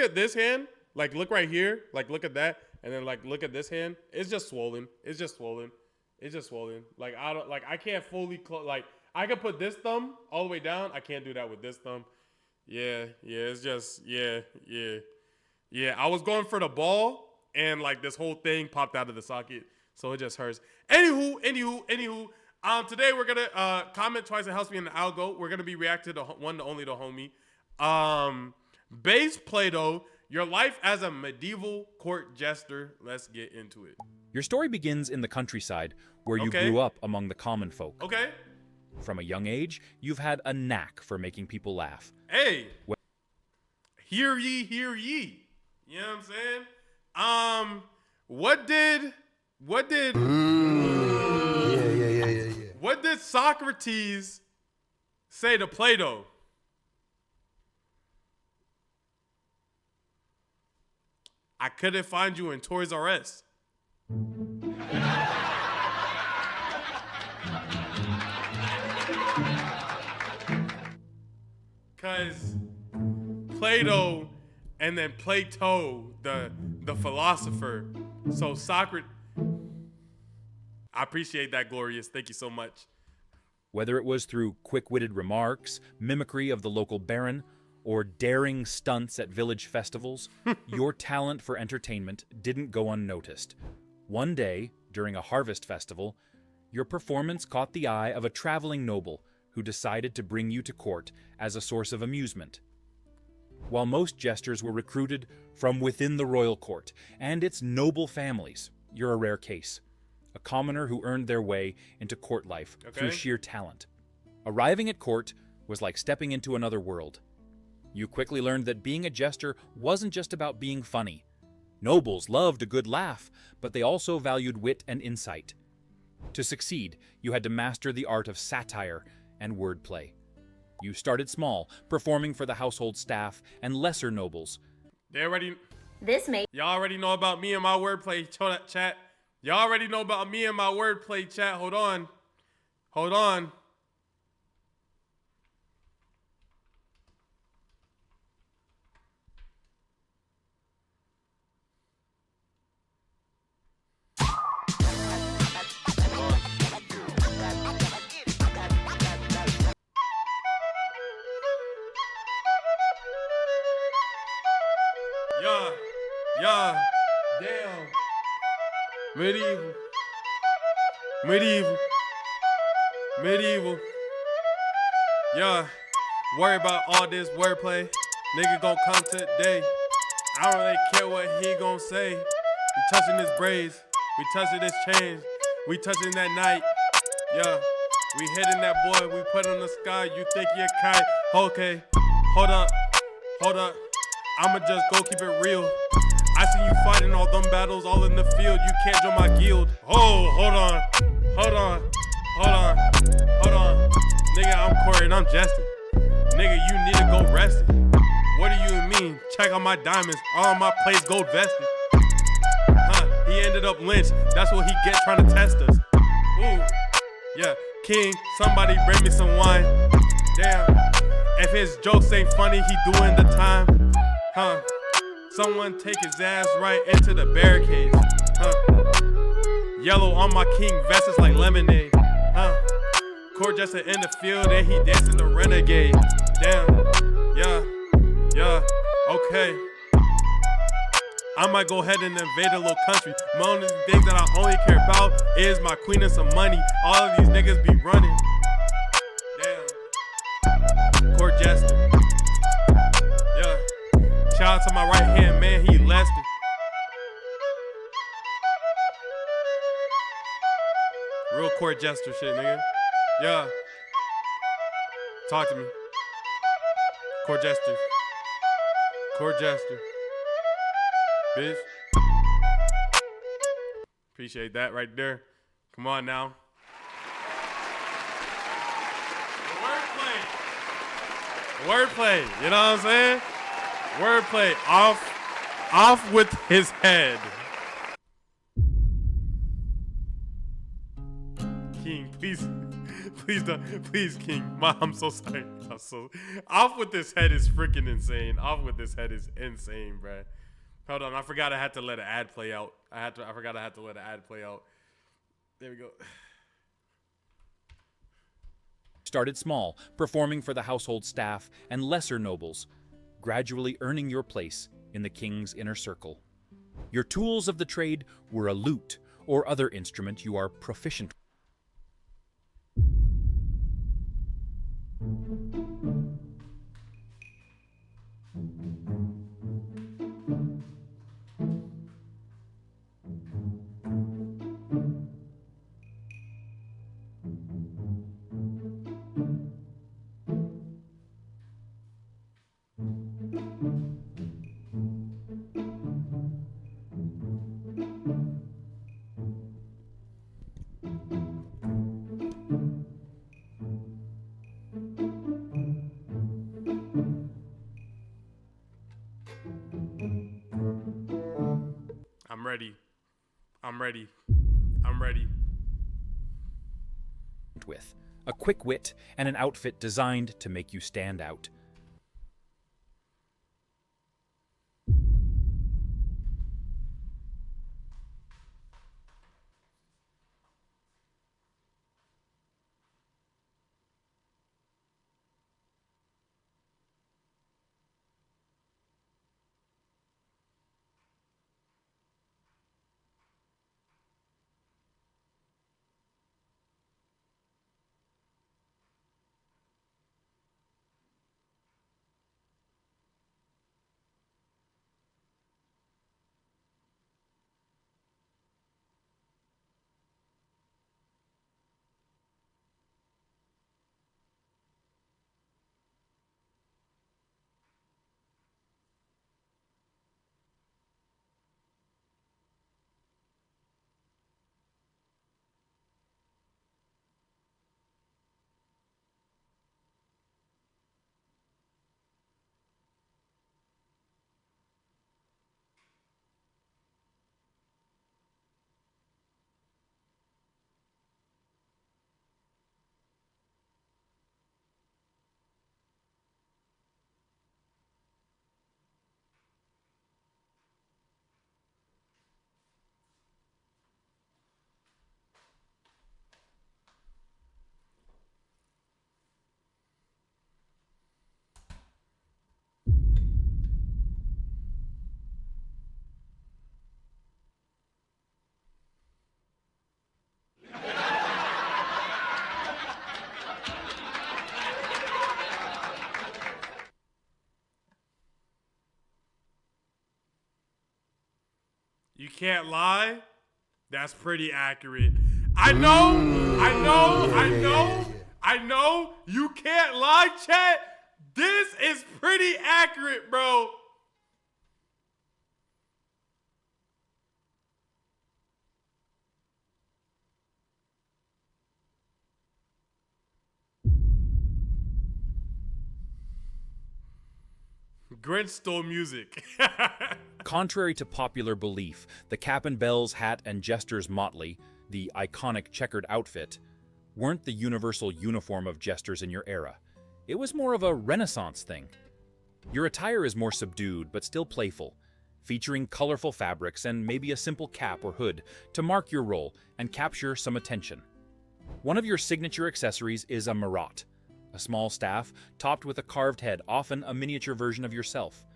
at this hand. Like, look right here. Like, look at that. And then, like, look at this hand. It's just swollen. It's just swollen. It's just swollen. Like, I can't fully close. Like, I can put this thumb all the way down. I can't do that with this thumb. Yeah. It's just, yeah. I was going for the ball, and, like, this whole thing popped out of the socket. So it just hurts. Anywho. Today we're going to comment twice. It helps me in the algo. We're going to be reacting to one to only the homie. Base Pluto. Your life as a medieval court jester. Let's get into it. Your story begins in the countryside, where you grew up among the common folk. Okay. From a young age, you've had a knack for making people laugh. Hey. Hear ye, hear ye. You know what I'm saying? What did What did Socrates say to Plato? I couldn't find you in Toys R Us. Cause Plato and then Plato, the philosopher. So Socrates. I appreciate that, Glorious. Thank you so much. Whether it was through quick-witted remarks, mimicry of the local baron, or daring stunts at village festivals, your talent for entertainment didn't go unnoticed. One day, during a harvest festival, your performance caught the eye of a traveling noble who decided to bring you to court as a source of amusement. While most jesters were recruited from within the royal court and its noble families, you're a rare case. A commoner who earned their way into court life through sheer talent. Arriving at court was like stepping into another world. You quickly learned that being a jester wasn't just about being funny. Nobles loved a good laugh, but they also valued wit and insight. To succeed, you had to master the art of satire and wordplay. You started small, performing for the household staff and lesser nobles. Y'all already know about me and my wordplay chat. Y'all already know about me and my wordplay chat. Hold on. Yeah, damn. Medieval. Yeah, worry about all this wordplay. Nigga gon' come today. I don't really care what he gon' say. We touching his braids. We touching his chains. We touching that night. Yeah, we hitting that boy. We put on the sky. You think you're kite. Okay, hold up. I'ma just go keep it real. I see you fighting all them battles all in the field. You can't join my guild. Oh, hold on. Nigga, I'm Corey and I'm Jester. Nigga, you need to go rest it. What do you mean? Check out my diamonds. All my plays gold vested. He ended up lynched. That's what he gets trying to test us. Ooh. Yeah, King, somebody bring me some wine. Damn. If his jokes ain't funny, he doing the time. Someone take his ass right into the barricades. Yellow on my king vest is like lemonade. Court Jester in the field and he dancing the renegade. Damn. Yeah. Okay. I might go ahead and invade a little country. My only thing that I only care about is my queen and some money. All of these niggas be running. Damn. Court Jester. Shout out to my right hand man, he lasted. Real court jester shit, nigga. Yeah. Talk to me. Court jester. Bitch. Appreciate that right there. Come on now. Wordplay. You know what I'm saying? Wordplay off with his head. King, please Please don't. Please, King. Mom, I'm so sorry. Off with this head is freaking insane. Off with this head is insane, bruh. Hold on. I forgot I had to let an ad play out. I forgot I had to let an ad play out. There we go. Started small, performing for the household staff and lesser nobles, gradually earning your place in the king's inner circle. Your tools of the trade were a lute or other instrument you are proficient. I'm ready. I'm ready. I'm ready. With a quick wit and an outfit designed to make you stand out. You can't lie. That's pretty accurate. I know. You can't lie, chat. This is pretty accurate, bro. Grinch stole music. Contrary to popular belief, the cap and bells, hat, and jester's motley, the iconic checkered outfit, weren't the universal uniform of jesters in your era. It was more of a Renaissance thing. Your attire is more subdued, but still playful, featuring colorful fabrics and maybe a simple cap or hood to mark your role and capture some attention. One of your signature accessories is a Morat, a small staff topped with a carved head, often a miniature version of yourself.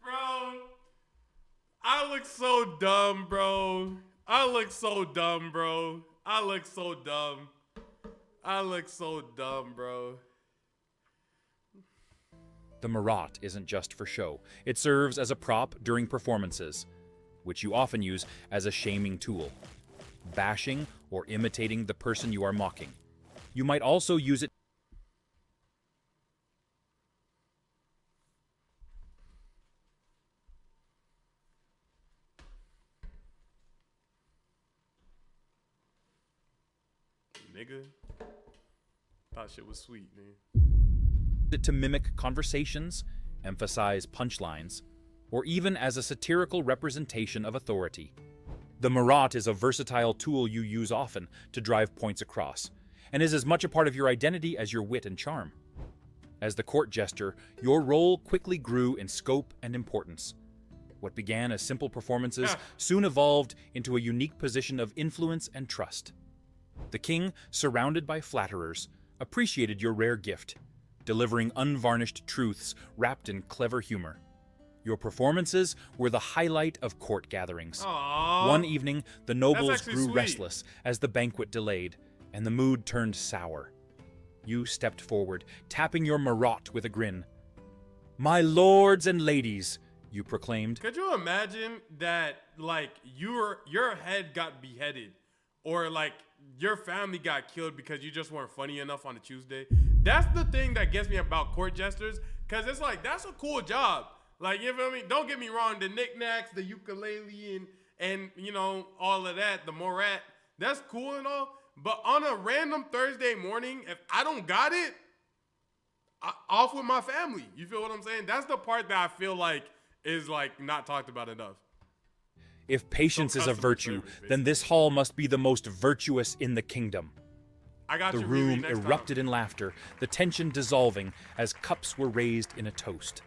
Bro, I look so dumb, bro. I look so dumb, bro. I look so dumb. I look so dumb, bro. The Morat isn't just for show. It serves as a prop during performances, which you often use as a shaming tool, bashing or imitating the person you are mocking. You might also use it Nigga. Thought shit was sweet, man. to mimic conversations, emphasize punchlines, or even as a satirical representation of authority. The Morat is a versatile tool you use often to drive points across, and is as much a part of your identity as your wit and charm. As the court jester, your role quickly grew in scope and importance. What began as simple performances soon evolved into a unique position of influence and trust. The king, surrounded by flatterers, appreciated your rare gift, delivering unvarnished truths wrapped in clever humor. Your performances were the highlight of court gatherings. Aww. One evening, the nobles grew sweet. restless as the banquet delayed, and the mood turned sour. You stepped forward, tapping your Morat with a grin. "My lords and ladies," you proclaimed. Could you imagine that, like, your head got beheaded, or like your family got killed because you just weren't funny enough on a Tuesday? That's the thing that gets me about court jesters, because it's like, that's a cool job. Like, you feel me? Don't get me wrong, the knickknacks, the ukulele, and you know, all of that, the Morat, that's cool and all. But on a random Thursday morning, if I don't got it, off with my family. You feel what I'm saying? That's the part that I feel like is like not talked about enough. If patience is a virtue, then this hall must be the most virtuous in the kingdom. I got The you, room Riri, next erupted time. in laughter, the tension dissolving as cups were raised in a toast.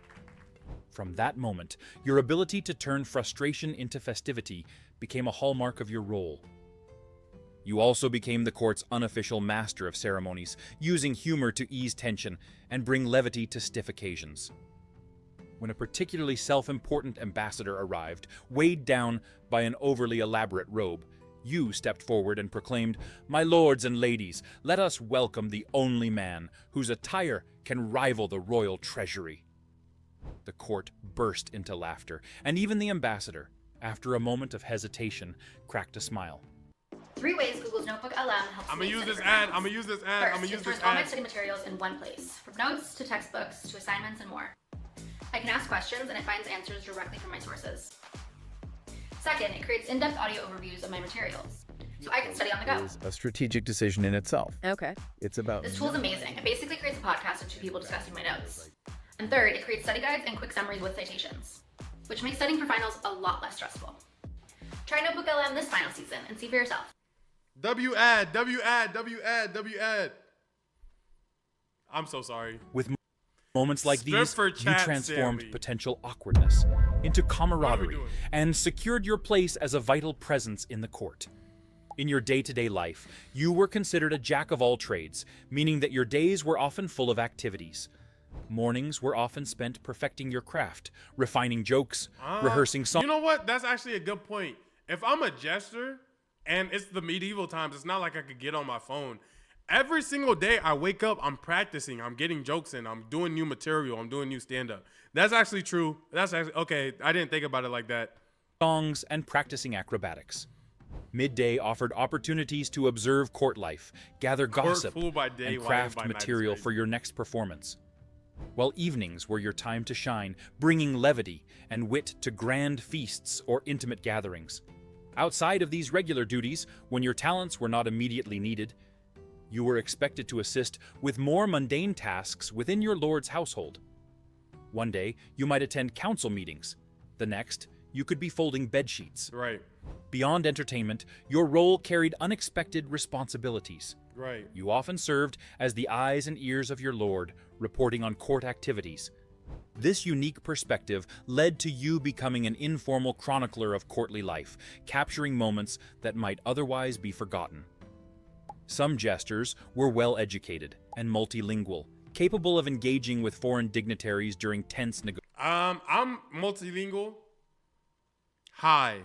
From that moment, your ability to turn frustration into festivity became a hallmark of your role. You also became the court's unofficial master of ceremonies, using humor to ease tension and bring levity to stiff occasions. When a particularly self-important ambassador arrived, weighed down by an overly elaborate robe, you stepped forward and proclaimed, "My lords and ladies, let us welcome the only man whose attire can rival the royal treasury." The court burst into laughter, and even the ambassador, after a moment of hesitation, cracked a smile. 3 ways Google's Notebook LM helps I'm me gonna use study this for ad. exams. I'm gonna use this ad. First, I'm gonna it use stores this all my ad. study materials in one place, from notes to textbooks to assignments and more. I can ask questions and it finds answers directly from my sources. Second, it creates in-depth audio overviews of my materials, so I can study on the go. Is a strategic decision in itself. Okay. It's about This tool is amazing. It basically creates a podcast of 2 people discussing my notes. And third, it creates study guides and quick summaries with citations, which makes studying for finals a lot less stressful. Try Notebook LM this final season and see for yourself. W ad, W ad, W ad, W ad. I'm so sorry. With moments like Strip these, for you chat, transformed Sammy. potential awkwardness into What are we camaraderie doing? and secured your place as a vital presence in the court. In your day-to-day life, you were considered a jack of all trades, meaning that your days were often full of activities. Mornings were often spent perfecting your craft, refining jokes, rehearsing songs. You know what? That's actually a good point. If I'm a jester and it's the medieval times, it's not like I could get on my phone. Every single day I wake up, I'm practicing, I'm getting jokes in, I'm doing new material, I'm doing new stand-up. That's actually true. That's actually, okay, I didn't think about it like that. songs, and practicing acrobatics. Midday offered opportunities to observe court life, gather gossip, fool by day, and lion craft by night is material crazy. for your next performance. While evenings were your time to shine, bringing levity and wit to grand feasts or intimate gatherings. Outside of these regular duties, when your talents were not immediately needed, you were expected to assist with more mundane tasks within your lord's household. One day, you might attend council meetings. The next, you could be folding bedsheets. Right, Beyond entertainment, your role carried unexpected responsibilities. right. You often served as the eyes and ears of your lord, reporting on court activities. This unique perspective led to you becoming an informal chronicler of courtly life, capturing moments that might otherwise be forgotten. Some jesters were well-educated and multilingual, capable of engaging with foreign dignitaries during tense negotiations. I'm multilingual. Hi.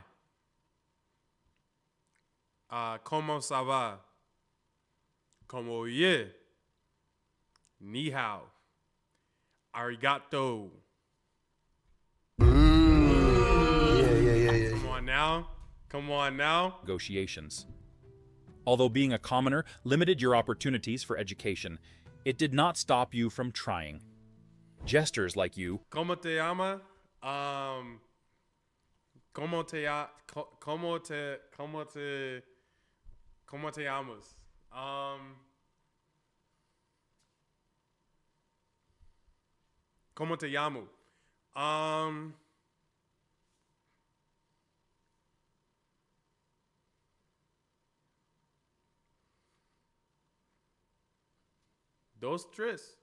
Como ça va? Como ye. Ni hao. Arigato. Yeah. Come on now. Come on now. Negotiations. Although being a commoner limited your opportunities for education, it did not stop you from trying. Jesters like you, Como te llama? Como te llamas? Como te llamo? Dos tres.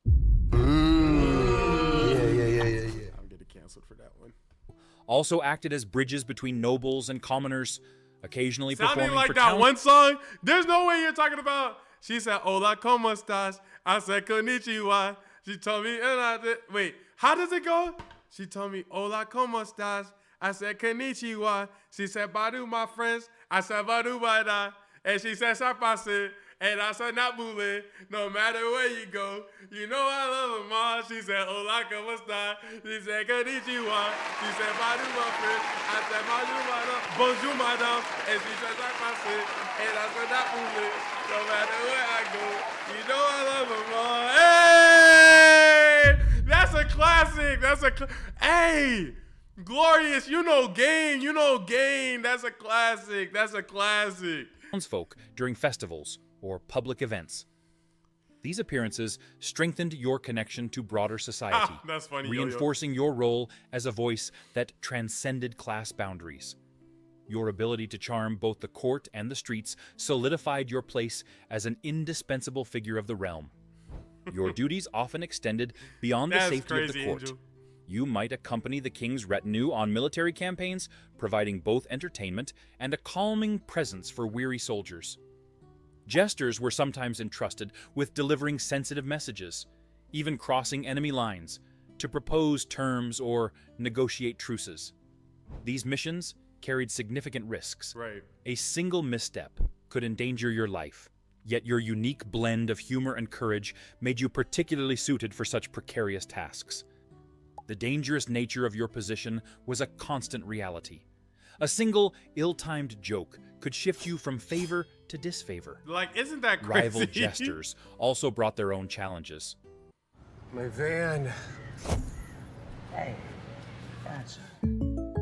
Yeah. I'm getting canceled for that one. also acted as bridges between nobles and commoners, occasionally Sounding performing like for that town. one song. There's no way you're talking about. She said, "Hola, cómo estás?" I said, "Konnichiwa." She told me, and I did. Wait, how does it go? She told me, "Hola, cómo estás?" I said, "Konnichiwa." She said, "Badu, my friends." I said, "Badu, bada." And she said, "Sapase." And I said, "Nabule." No matter where you go, you know I love them all. She said, "Hola, cómo estás?" She said, "Konnichiwa." She said, "Badu, my friend." I said, "Badu, madame." "Bonjour, madame." And she said, "Sapase." And I said, "Nabule." No matter where I go, you know I love them all. Hey! That's a classic. Hey! Glorious, you know game. That's a classic. Townsfolk during festivals or public events. These appearances strengthened your connection to broader society, That's funny, reinforcing your role as a voice that transcended class boundaries. Your ability to charm both the court and the streets solidified your place as an indispensable figure of the realm. Your duties often extended beyond the That's safety of the crazy, court. Angel. You might accompany the king's retinue on military campaigns, providing both entertainment and a calming presence for weary soldiers. Jesters were sometimes entrusted with delivering sensitive messages, even crossing enemy lines, to propose terms or negotiate truces. These missions carried significant risks. Right. A single misstep could endanger your life, yet your unique blend of humor and courage made you particularly suited for such precarious tasks. The dangerous nature of your position was a constant reality. A single ill-timed joke could shift you from favor to disfavor. Like, isn't that crazy? Rival jesters also brought their own challenges. My van. Hey, that's it. You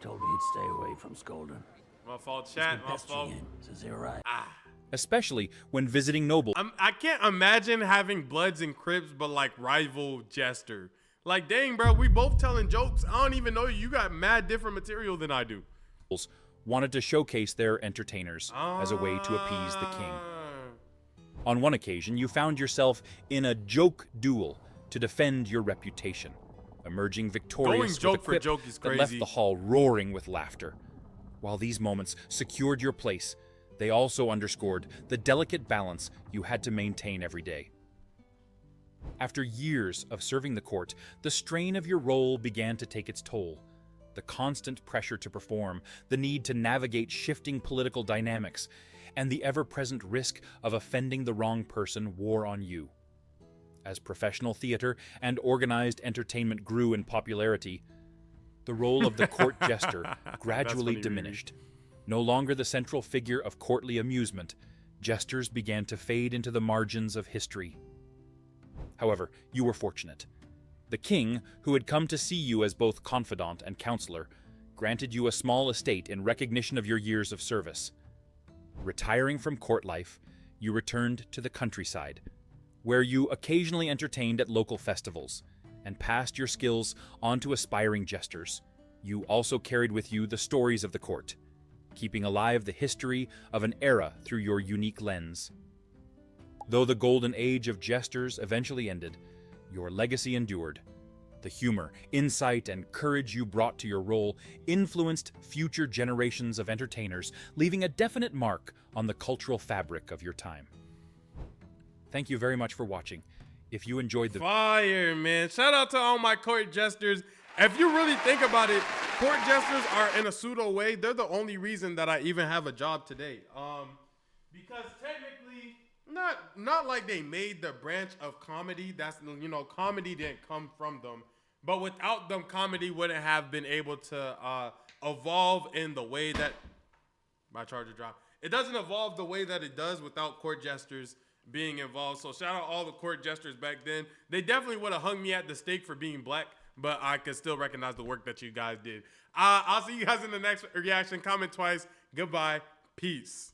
told me he'd stay away from scolding. My fault, chat. My fault. Is he right? Especially when visiting nobles. I can't imagine having Bloods and Crips, but like rival Jester. Like, dang, bro, we both telling jokes. I don't even know you got mad different material than I do. Wanted to showcase their entertainers as a way to appease the king. On one occasion, you found yourself in a joke duel to defend your reputation, emerging victorious Going with joke a for quip joke is that left crazy. the hall roaring with laughter. While these moments secured your place, they also underscored the delicate balance you had to maintain every day. After years of serving the court, the strain of your role began to take its toll. The constant pressure to perform, the need to navigate shifting political dynamics, and the ever-present risk of offending the wrong person wore on you. As professional theater and organized entertainment grew in popularity, the role of the court jester gradually funny, diminished. No longer the central figure of courtly amusement, jesters began to fade into the margins of history. However, you were fortunate. The king, who had come to see you as both confidant and counselor, granted you a small estate in recognition of your years of service. Retiring from court life, you returned to the countryside, where you occasionally entertained at local festivals and passed your skills on to aspiring jesters. You also carried with you the stories of the court, keeping alive the history of an era through your unique lens. Though the golden age of jesters eventually ended, your legacy endured. The humor, insight, and courage you brought to your role influenced future generations of entertainers, leaving a definite mark on the cultural fabric of your time. Thank you very much for watching. If you enjoyed the Fire, man. Shout out to all my court jesters. If you really think about it, court jesters are in a pseudo way. They're the only reason that I even have a job today. Because technically, not like they made the branch of comedy. That's, you know, comedy didn't come from them. But without them, comedy wouldn't have been able to evolve in the way that my charger dropped. It doesn't evolve the way that it does without court jesters being involved. So shout out all the court jesters back then. They definitely would have hung me at the stake for being black, but I could still recognize the work that you guys did. I'll see you guys in the next reaction. Comment twice. Goodbye. Peace.